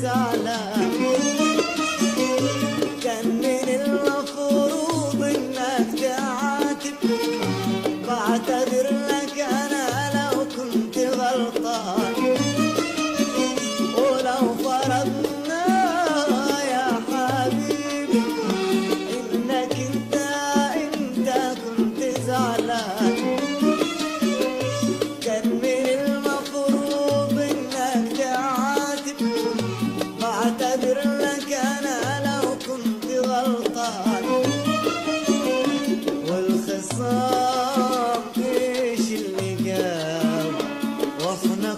زعلان. كان من المفروض انك تعاتب، بعتذر لك انا لو كنت غلطان. ولو فرضنا يا حبيبي انك انت كنت زعلان، كان من المفروض انك تعاتب، بعتذر لك انا لو كنت غلطان. والخصام ايش اللي جاب، واحنا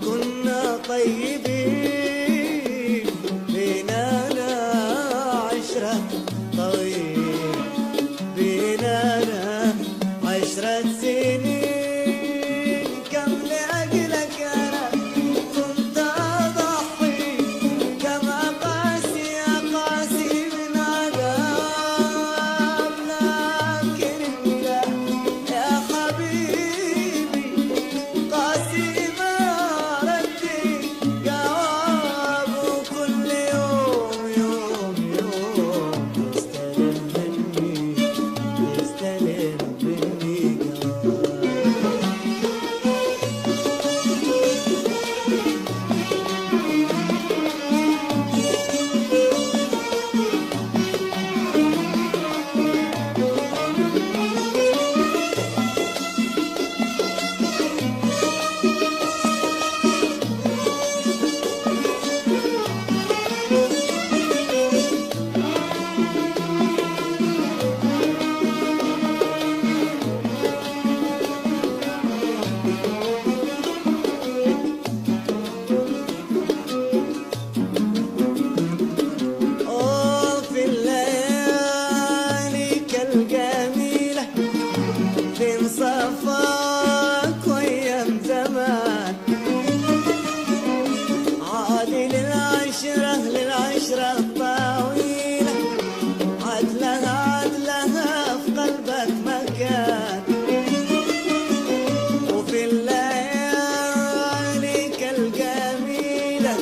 كنا طيبين، بيننا عشرة طويل، بيننا 10 سنين. كم لأجلك أنا كنت أضحي، كم أقاسي من عذاب. لكن أنت يا حبيبي قاسي ما ردي جواب. وكل يوم تستلم مني في الليالي كالجميلة، فين صفاك وأيام زمان. عادي للعشرة الطويلة، عدلها في قلبك مكان. وفي الليالي كالجميلة،